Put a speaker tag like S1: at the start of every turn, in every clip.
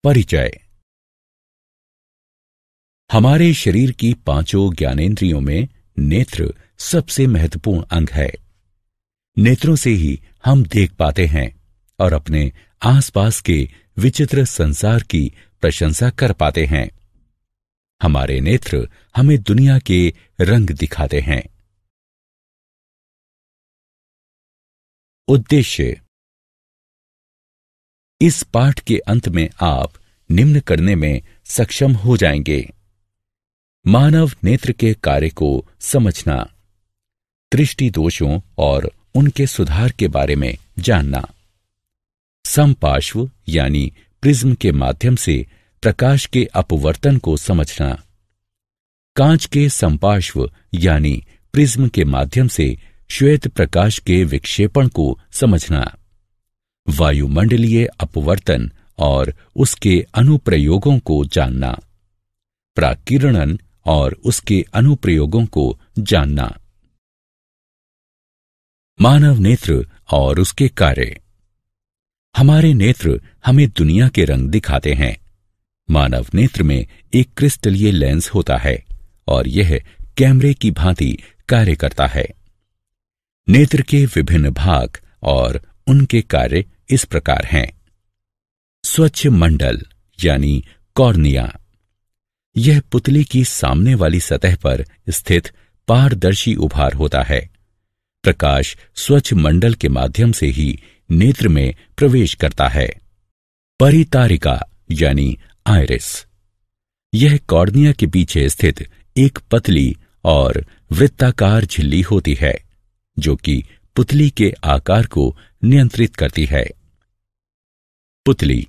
S1: परिचय। हमारे शरीर की पांचों ज्ञानेंद्रियों में नेत्र सबसे महत्वपूर्ण अंग है। नेत्रों से ही हम देख पाते हैं और अपने आसपास के विचित्र संसार की प्रशंसा कर पाते हैं। हमारे नेत्र हमें दुनिया के रंग दिखाते हैं। उद्देश्य। इस पाठ के अंत में आप निम्न करने में सक्षम हो जाएंगे: मानव नेत्र के कार्य को समझना, दृष्टि दोषों और उनके सुधार के बारे में जानना, समपार्श्व यानी प्रिज्म के माध्यम से प्रकाश के अपवर्तन को समझना, कांच के समपार्श्व यानी प्रिज्म के माध्यम से श्वेत प्रकाश के विक्षेपण को समझना, वायुमंडलीय अपवर्तन और उसके अनुप्रयोगों को जानना, प्राकिरणन और उसके अनुप्रयोगों को जानना। मानव नेत्र और उसके कार्य। हमारे नेत्र हमें दुनिया के रंग दिखाते हैं। मानव नेत्र में एक क्रिस्टलीय लेंस होता है और यह कैमरे की भांति कार्य करता है। नेत्र के विभिन्न भाग और उनके कार्य इस प्रकार हैं: स्वच्छ मंडल यानी कॉर्निया, यह पुतली की सामने वाली सतह पर स्थित पारदर्शी उभार होता है। प्रकाश स्वच्छ मंडल के माध्यम से ही नेत्र में प्रवेश करता है। परितारिका यानी आइरिस, यह कॉर्निया के पीछे स्थित एक पतली और वृत्ताकार झिल्ली होती है जो कि पुतली के आकार को नियंत्रित करती है। पुतली,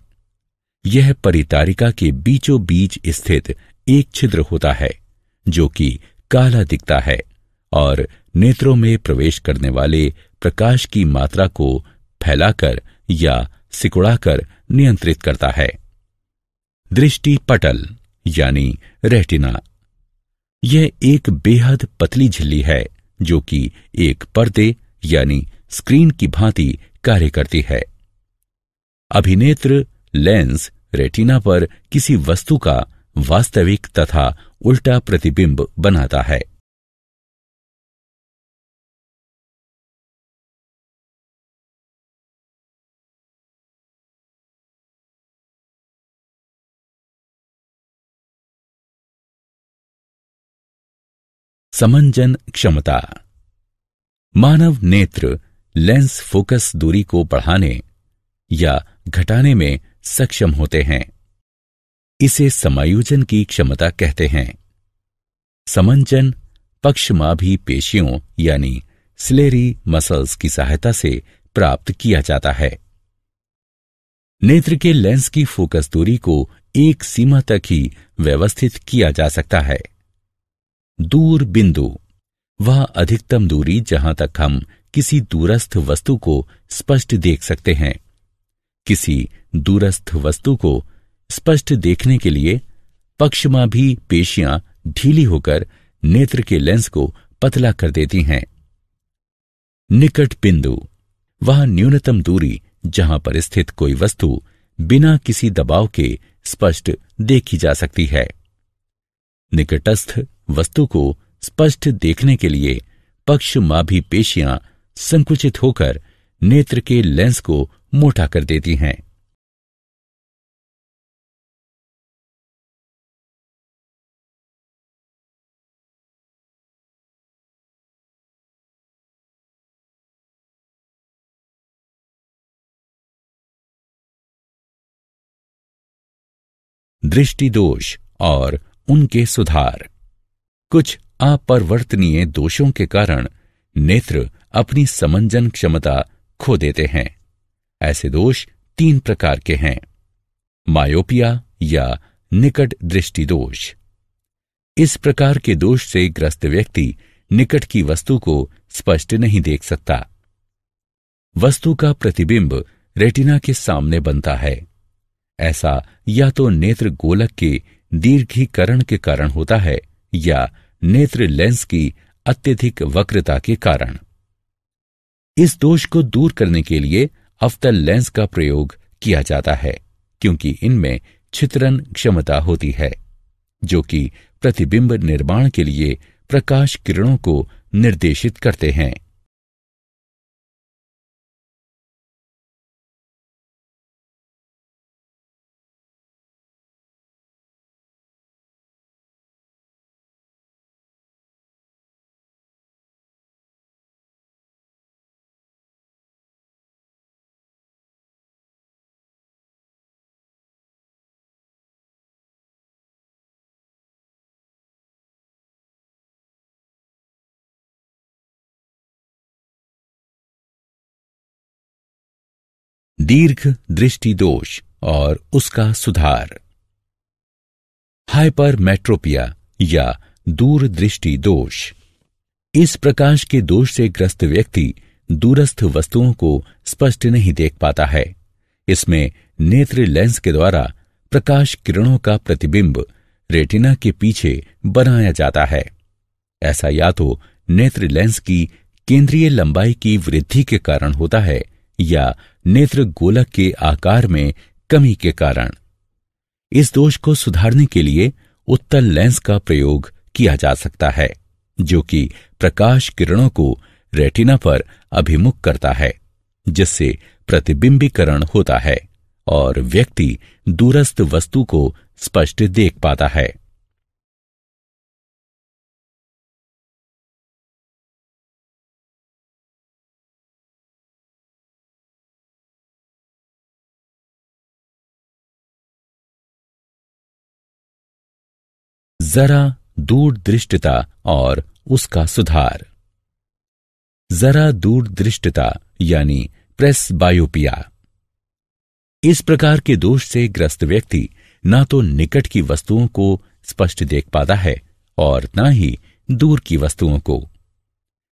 S1: यह परितारिका के बीचों बीच स्थित एक छिद्र होता है जो कि काला दिखता है और नेत्रों में प्रवेश करने वाले प्रकाश की मात्रा को फैलाकर या सिकुड़ाकर नियंत्रित करता है। दृष्टि पटल यानी रेटिना, यह एक बेहद पतली झिल्ली है जो कि एक पर्दे यानी स्क्रीन की भांति कार्य करती है। अभिनेत्र लेंस रेटिना पर किसी वस्तु का वास्तविक तथा उल्टा प्रतिबिंब बनाता है। समंजन क्षमता। मानव नेत्र लेंस फोकस दूरी को बढ़ाने या घटाने में सक्षम होते हैं। इसे समायोजन की क्षमता कहते हैं। समंजन पक्षमाभी पेशियों यानी सिलेरी मसल्स की सहायता से प्राप्त किया जाता है। नेत्र के लेंस की फोकस दूरी को एक सीमा तक ही व्यवस्थित किया जा सकता है। दूर बिंदु, वह अधिकतम दूरी जहां तक हम किसी दूरस्थ वस्तु को स्पष्ट देख सकते हैं। किसी दूरस्थ वस्तु को स्पष्ट देखने के लिए पक्षमाभी पेशियां ढीली होकर नेत्र के लेंस को पतला कर देती हैं। निकट बिंदु, वह न्यूनतम दूरी जहां पर स्थित कोई वस्तु बिना किसी दबाव के स्पष्ट देखी जा सकती है। निकटस्थ वस्तु को स्पष्ट देखने के लिए पक्षमाभी पेशियां संकुचित होकर नेत्र के लेंस को मोटा कर देती हैं। दृष्टि दोष और उनके सुधार। कुछ अपरिवर्तनीय दोषों के कारण नेत्र अपनी समंजन क्षमता खो देते हैं। ऐसे दोष 3 प्रकार के हैं: मायोपिया या निकट दृष्टि दोष। इस प्रकार के दोष से ग्रस्त व्यक्ति निकट की वस्तु को स्पष्ट नहीं देख सकता। वस्तु का प्रतिबिंब रेटिना के सामने बनता है। ऐसा या तो नेत्र गोलक के दीर्घीकरण के कारण होता है या नेत्र लेंस की अत्यधिक वक्रता के कारण। इस दोष को दूर करने के लिए अवतल लेंस का प्रयोग किया जाता है क्योंकि इनमें छितरन क्षमता होती है, जो कि प्रतिबिंब निर्माण के लिए प्रकाश किरणों को निर्देशित करते हैं। दीर्घ दृष्टि दोष और उसका सुधार। हाइपरमेट्रोपिया या दूरदृष्टि दोष। इस प्रकाश के दोष से ग्रस्त व्यक्ति दूरस्थ वस्तुओं को स्पष्ट नहीं देख पाता है। इसमें नेत्र लेंस के द्वारा प्रकाश किरणों का प्रतिबिंब रेटिना के पीछे बनाया जाता है। ऐसा या तो नेत्र लेंस की केंद्रीय लंबाई की वृद्धि के कारण होता है या नेत्र गोलक के आकार में कमी के कारण। इस दोष को सुधारने के लिए उत्तल लेंस का प्रयोग किया जा सकता है, जो कि प्रकाश किरणों को रेटिना पर अभिमुख करता है, जिससे प्रतिबिंबीकरण होता है और व्यक्ति दूरस्थ वस्तु को स्पष्ट देख पाता है। जरा दूरदृष्टिता और उसका सुधार। जरा दूरदृष्टिता यानी प्रेसबायोपिया। इस प्रकार के दोष से ग्रस्त व्यक्ति ना तो निकट की वस्तुओं को स्पष्ट देख पाता है और न ही दूर की वस्तुओं को।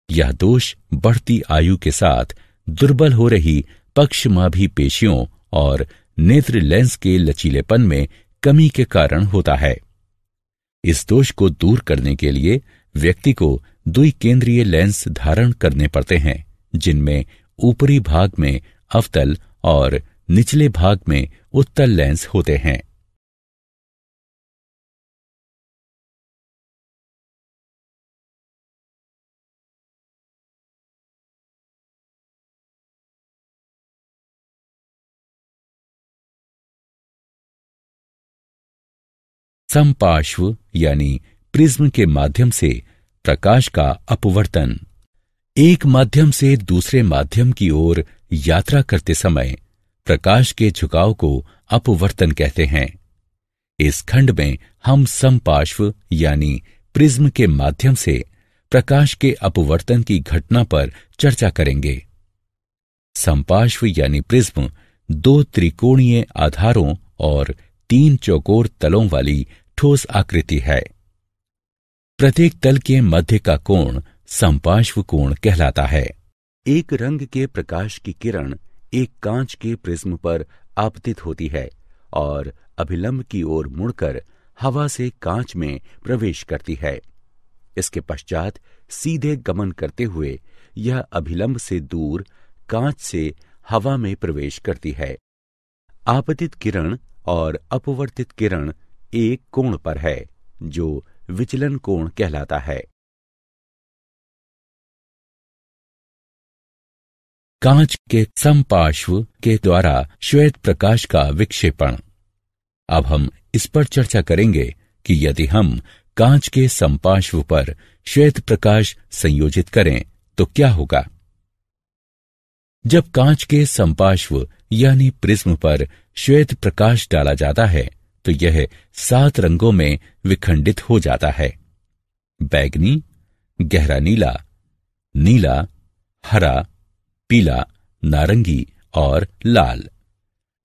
S1: यह दोष बढ़ती आयु के साथ दुर्बल हो रही पक्षमाभी पेशियों और नेत्र लेंस के लचीलेपन में कमी के कारण होता है। इस दोष को दूर करने के लिए व्यक्ति को द्विकेंद्रीय लेंस धारण करने पड़ते हैं, जिनमें ऊपरी भाग में अवतल और निचले भाग में उत्तल लेंस होते हैं। समपार्श्व यानी प्रिज्म के माध्यम से प्रकाश का अपवर्तन। एक माध्यम से दूसरे माध्यम की ओर यात्रा करते समय प्रकाश के झुकाव को अपवर्तन कहते हैं। इस खंड में हम समपार्श्व यानी प्रिज्म के माध्यम से प्रकाश के अपवर्तन की घटना पर चर्चा करेंगे। समपार्श्व यानी प्रिज्म दो त्रिकोणीय आधारों और तीन चौकोर तलों वाली ठोस आकृति है। प्रत्येक तल के मध्य का कोण समपार्श्व कोण कहलाता है। एक रंग के प्रकाश की किरण एक कांच के प्रिज्म पर आपतित होती है और अभिलंब की ओर मुड़कर हवा से कांच में प्रवेश करती है। इसके पश्चात सीधे गमन करते हुए यह अभिलंब से दूर कांच से हवा में प्रवेश करती है। आपतित किरण और अपवर्तित किरण एक कोण पर है, जो विचलन कोण कहलाता है। कांच के समपार्श्व के द्वारा श्वेत प्रकाश का विक्षेपण। अब हम इस पर चर्चा करेंगे कि यदि हम कांच के समपार्श्व पर श्वेत प्रकाश संयोजित करें तो क्या होगा। जब कांच के समपार्श्व यानी प्रिज्म पर श्वेत प्रकाश डाला जाता है तो यह 7 रंगों में विखंडित हो जाता है। बैगनी, गहरा नीला, नीला, हरा, पीला, नारंगी और लाल।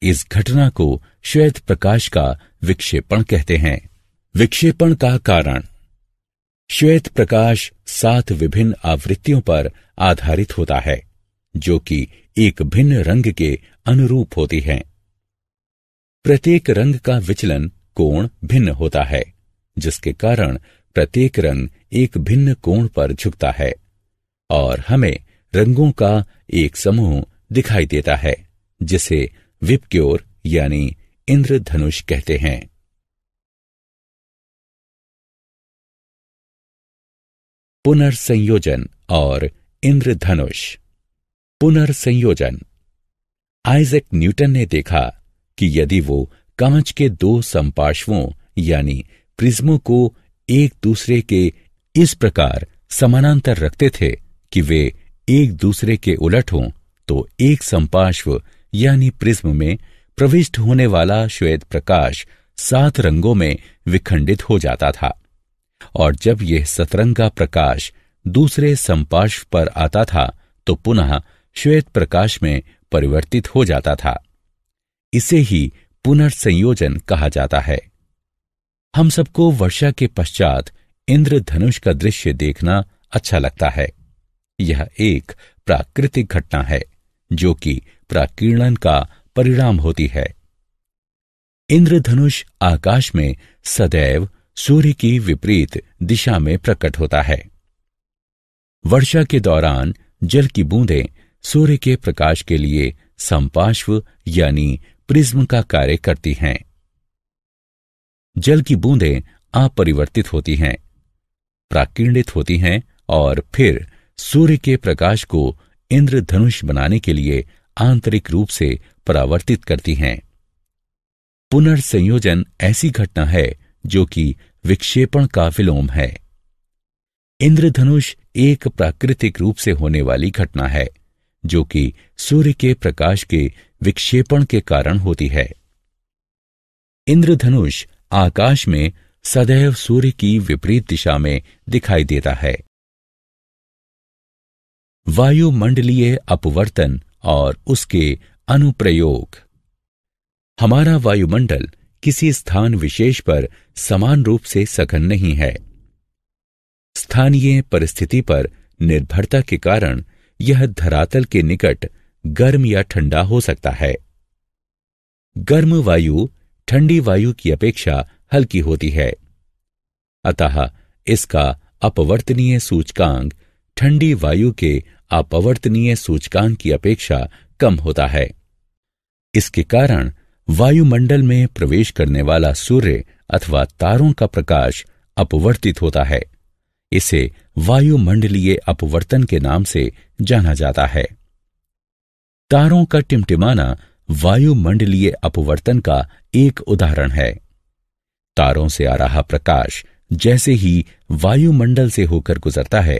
S1: इस घटना को श्वेत प्रकाश का विक्षेपण कहते हैं। विक्षेपण का कारण। श्वेत प्रकाश 7 विभिन्न आवृत्तियों पर आधारित होता है, जो कि एक भिन्न रंग के अनुरूप होती हैं। प्रत्येक रंग का विचलन कोण भिन्न होता है, जिसके कारण प्रत्येक रंग एक भिन्न कोण पर झुकता है और हमें रंगों का एक समूह दिखाई देता है, जिसे विबग्योर यानी इंद्रधनुष कहते हैं। पुनर्संयोजन और इंद्रधनुष। पुनर्संयोजन। आइजैक न्यूटन ने देखा कि यदि वो कांच के दो समपार्श्वों यानी प्रिज्मों को एक दूसरे के इस प्रकार समानांतर रखते थे कि वे एक दूसरे के उलट हों, तो एक समपार्श्व यानी प्रिज्म में प्रविष्ट होने वाला श्वेत प्रकाश 7 रंगों में विखंडित हो जाता था, और जब यह सतरंगा प्रकाश दूसरे समपार्श्व पर आता था तो पुनः श्वेत प्रकाश में परिवर्तित हो जाता था। इसे ही पुनर्संयोजन कहा जाता है। हम सबको वर्षा के पश्चात इंद्रधनुष का दृश्य देखना अच्छा लगता है। यह एक प्राकृतिक घटना है जो कि प्राकीर्णन का परिणाम होती है। इंद्रधनुष आकाश में सदैव सूर्य की विपरीत दिशा में प्रकट होता है। वर्षा के दौरान जल की बूंदें सूर्य के प्रकाश के लिए समपार्श्व यानी प्रिज्म का कार्य करती हैं। जल की बूंदें अपरिवर्तित होती हैं, प्राकीर्णित होती हैं और फिर सूर्य के प्रकाश को इंद्रधनुष बनाने के लिए आंतरिक रूप से परावर्तित करती हैं। पुनर्संयोजन ऐसी घटना है जो कि विक्षेपण का विलोम है। इंद्रधनुष एक प्राकृतिक रूप से होने वाली घटना है जो कि सूर्य के प्रकाश के विक्षेपण के कारण होती है। इंद्रधनुष आकाश में सदैव सूर्य की विपरीत दिशा में दिखाई देता है। वायुमंडलीय अपवर्तन और उसके अनुप्रयोग। हमारा वायुमंडल किसी स्थान विशेष पर समान रूप से सघन नहीं है। स्थानीय परिस्थिति पर निर्भरता के कारण यह धरातल के निकट गर्म या ठंडा हो सकता है। गर्म वायु ठंडी वायु की अपेक्षा हल्की होती है, अतः इसका अपवर्तनीय सूचकांक ठंडी वायु के अपवर्तनीय सूचकांक की अपेक्षा कम होता है। इसके कारण वायुमंडल में प्रवेश करने वाला सूर्य अथवा तारों का प्रकाश अपवर्तित होता है। इसे वायुमंडलीय अपवर्तन के नाम से जाना जाता है। तारों का टिमटिमाना वायुमंडलीय अपवर्तन का एक उदाहरण है। तारों से आ रहा प्रकाश जैसे ही वायुमंडल से होकर गुजरता है,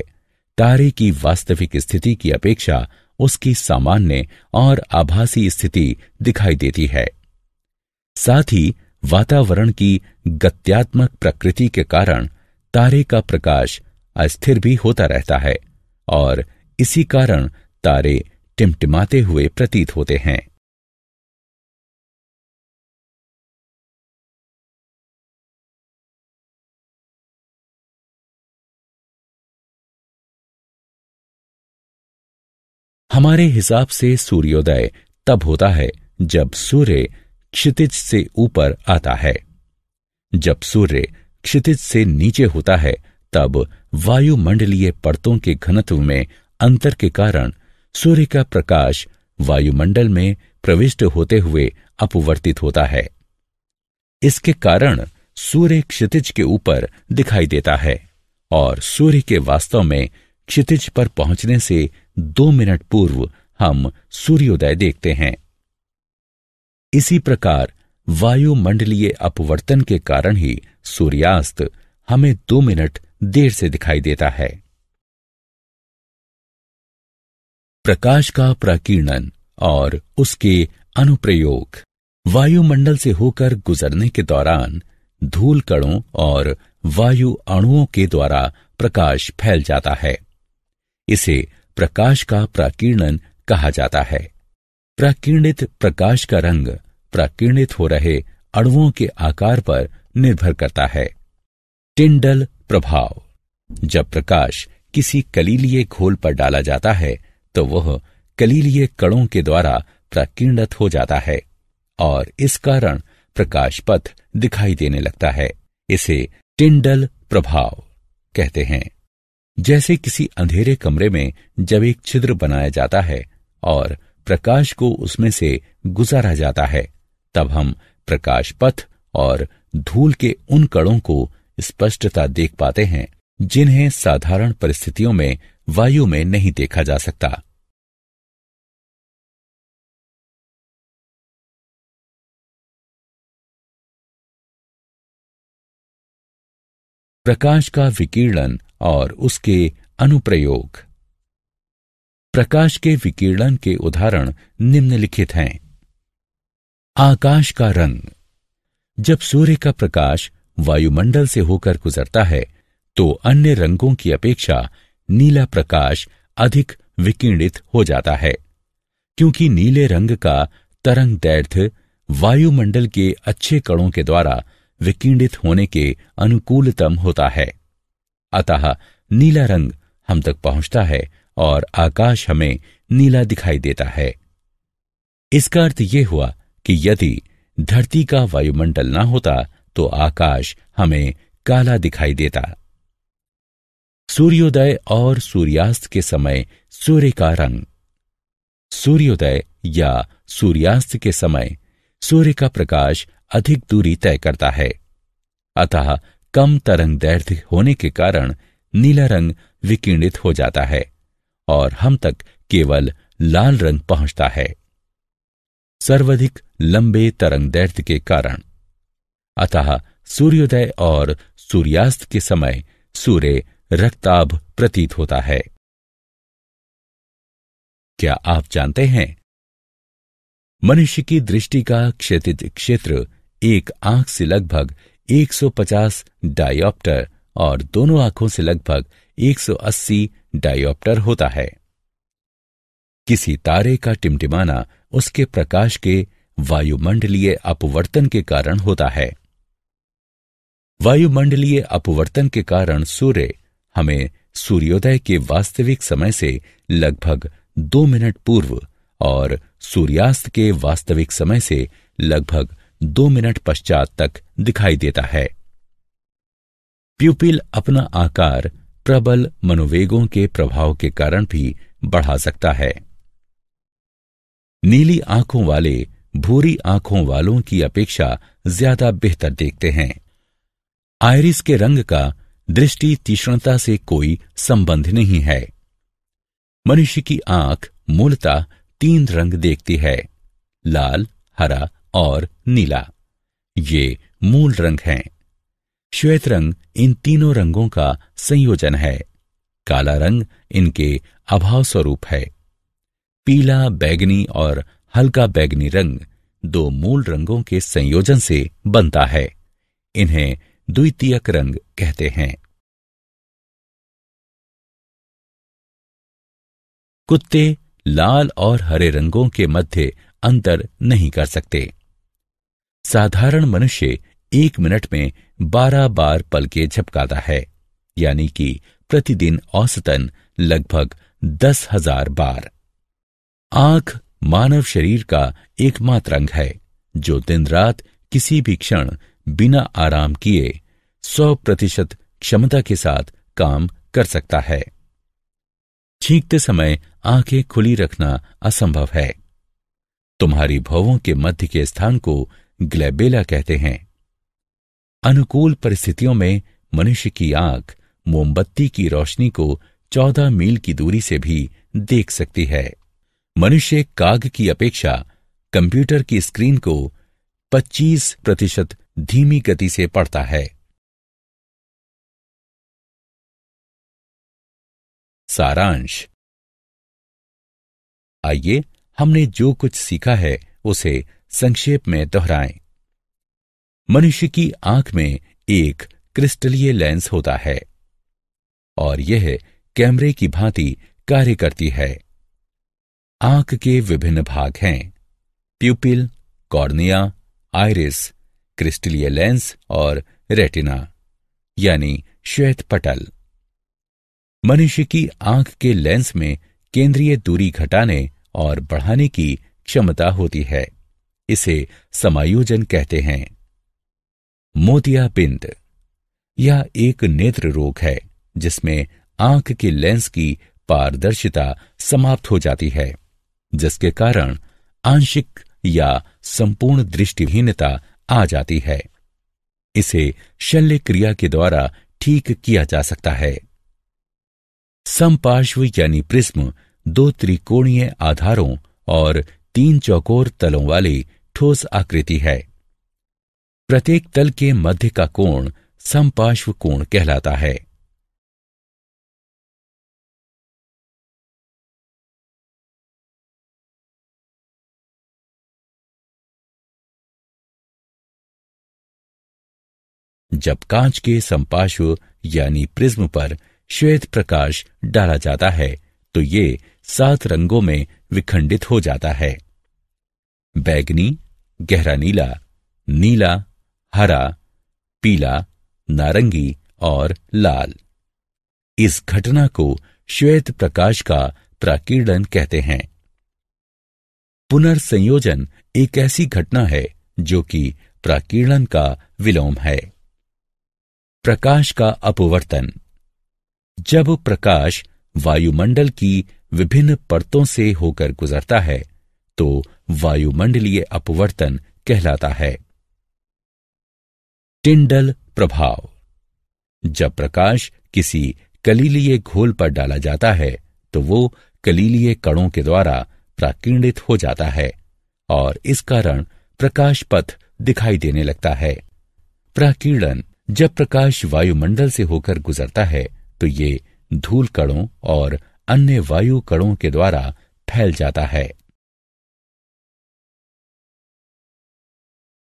S1: तारे की वास्तविक स्थिति की अपेक्षा उसकी सामान्य और आभासी स्थिति दिखाई देती है। साथ ही वातावरण की गत्यात्मक प्रकृति के कारण तारे का प्रकाश अस्थिर भी होता रहता है और इसी कारण तारे टिमटिमाते हुए प्रतीत होते हैं। हमारे हिसाब से सूर्योदय तब होता है जब सूर्य क्षितिज से ऊपर आता है। जब सूर्य क्षितिज से नीचे होता है तब वायुमंडलीय परतों के घनत्व में अंतर के कारण सूर्य का प्रकाश वायुमंडल में प्रविष्ट होते हुए अपवर्तित होता है। इसके कारण सूर्य क्षितिज के ऊपर दिखाई देता है और सूर्य के वास्तव में क्षितिज पर पहुंचने से 2 मिनट पूर्व हम सूर्योदय देखते हैं। इसी प्रकार वायुमंडलीय अपवर्तन के कारण ही सूर्यास्त हमें 2 मिनट देर से दिखाई देता है। प्रकाश का प्राकीर्णन और उसके अनुप्रयोग। वायुमंडल से होकर गुजरने के दौरान धूल कणों और वायु अणुओं के द्वारा प्रकाश फैल जाता है। इसे प्रकाश का प्राकीर्णन कहा जाता है। प्राकीर्णित प्रकाश का रंग प्राकीर्णित हो रहे अणुओं के आकार पर निर्भर करता है। टिंडल प्रभाव। जब प्रकाश किसी कलीलीय घोल पर डाला जाता है तो वह कलीलीय कणों के द्वारा प्राकीर्णित हो जाता है और इस कारण प्रकाश पथ दिखाई देने लगता है। इसे टिंडल प्रभाव कहते हैं। जैसे किसी अंधेरे कमरे में जब एक छिद्र बनाया जाता है और प्रकाश को उसमें से गुजारा जाता है, तब हम प्रकाश पथ और धूल के उन कणों को स्पष्टता देख पाते हैं जिन्हें साधारण परिस्थितियों में वायु में नहीं देखा जा सकता। प्रकाश का विकिरण और उसके अनुप्रयोग। प्रकाश के विकिरण के उदाहरण निम्नलिखित हैं। आकाश का रंग। जब सूर्य का प्रकाश वायुमंडल से होकर गुजरता है तो अन्य रंगों की अपेक्षा नीला प्रकाश अधिक विकिरणित हो जाता है, क्योंकि नीले रंग का तरंगदैर्घ्य वायुमंडल के अच्छे कणों के द्वारा विकिरणित होने के अनुकूलतम होता है। अतः नीला रंग हम तक पहुंचता है और आकाश हमें नीला दिखाई देता है। इसका अर्थ यह हुआ कि यदि धरती का वायुमंडल न होता तो आकाश हमें काला दिखाई देता। सूर्योदय और सूर्यास्त के समय सूर्य का रंग। सूर्योदय या सूर्यास्त के समय सूर्य का प्रकाश अधिक दूरी तय करता है, अतः कम तरंगदैर्घ्य होने के कारण नीला रंग विकिरणित हो जाता है और हम तक केवल लाल रंग पहुंचता है। सर्वाधिक लंबे तरंगदैर्घ्य के कारण, अतः सूर्योदय और सूर्यास्त के समय सूर्य रक्ताभ प्रतीत होता है। क्या आप जानते हैं, मनुष्य की दृष्टि का क्षैतिज क्षेत्र एक आंख से लगभग 150 डायोप्टर और दोनों आंखों से लगभग 180 डायोप्टर होता है। किसी तारे का टिमटिमाना उसके प्रकाश के वायुमंडलीय अपवर्तन के कारण होता है। वायुमंडलीय अपवर्तन के कारण सूर्य हमें सूर्योदय के वास्तविक समय से लगभग 2 मिनट पूर्व और सूर्यास्त के वास्तविक समय से लगभग 2 मिनट पश्चात तक दिखाई देता है। प्यूपिल अपना आकार प्रबल मनोवेगों के प्रभाव के कारण भी बढ़ा सकता है। नीली आंखों वाले भूरी आंखों वालों की अपेक्षा ज्यादा बेहतर देखते हैं। आयरिस के रंग का दृष्टि तीक्ष्णता से कोई संबंध नहीं है। मनुष्य की आंख मूलतः 3 रंग देखती है, लाल, हरा और नीला। ये मूल रंग हैं। श्वेत रंग इन तीनों रंगों का संयोजन है। काला रंग इनके अभाव स्वरूप है। पीला, बैगनी और हल्का बैगनी रंग 2 मूल रंगों के संयोजन से बनता है। इन्हें द्वितीयक रंग कहते हैं। कुत्ते लाल और हरे रंगों के मध्य अंतर नहीं कर सकते। साधारण मनुष्य 1 मिनट में 12 बार पलकें झपकाता है, यानी कि प्रतिदिन औसतन लगभग 10,000 बार। आंख मानव शरीर का एकमात्र अंग है जो दिन रात किसी भी क्षण बिना आराम किए 100% क्षमता के साथ काम कर सकता है। छींकते समय आंखें खुली रखना असंभव है। तुम्हारी भौहों के मध्य के स्थान को ग्लैबेला कहते हैं। अनुकूल परिस्थितियों में मनुष्य की आंख मोमबत्ती की रोशनी को 14 मील की दूरी से भी देख सकती है। मनुष्य काग की अपेक्षा कंप्यूटर की स्क्रीन को 25% धीमी गति से पढ़ता है। सारांश। आइए हमने जो कुछ सीखा है उसे संक्षेप में दोहराएं। मनुष्य की आंख में एक क्रिस्टलीय लेंस होता है और यह कैमरे की भांति कार्य करती है। आंख के विभिन्न भाग हैं: प्यूपिल, कॉर्निया, आइरिस, क्रिस्टलीय लेंस और रेटिना, यानी श्वेत पटल। मनुष्य की आंख के लेंस में केंद्रीय दूरी घटाने और बढ़ाने की क्षमता होती है। इसे समायोजन कहते हैं। मोतियाबिंद। यह एक नेत्र रोग है जिसमें आंख के लेंस की पारदर्शिता समाप्त हो जाती है, जिसके कारण आंशिक या संपूर्ण दृष्टिहीनता आ जाती है। इसे शल्य क्रिया के द्वारा ठीक किया जा सकता है। समपार्श्व यानी प्रिज्म दो त्रिकोणीय आधारों और तीन चौकोर तलों वाली ठोस आकृति है। प्रत्येक तल के मध्य का कोण समपार्श्व कोण कहलाता है। जब कांच के समपार्श्व यानी प्रिज्म पर श्वेत प्रकाश डाला जाता है तो ये 7 रंगों में विखंडित हो जाता है। बैगनी, गहरा नीला, नीला, हरा, पीला, नारंगी और लाल। इस घटना को श्वेत प्रकाश का प्राकीर्णन कहते हैं। पुनर्संयोजन एक ऐसी घटना है जो कि प्राकीर्णन का विलोम है। प्रकाश का अपवर्तन। जब प्रकाश वायुमंडल की विभिन्न परतों से होकर गुजरता है तो वायुमंडलीय अपवर्तन कहलाता है। टिंडल प्रभाव। जब प्रकाश किसी कलीलीय घोल पर डाला जाता है तो वो कलीलीय कणों के द्वारा प्राकीर्णित हो जाता है और इस कारण प्रकाश पथ दिखाई देने लगता है। प्राकीर्णन। जब प्रकाश वायुमंडल से होकर गुजरता है तो ये धूल कणों और अन्य वायु कणों के द्वारा फैल जाता है।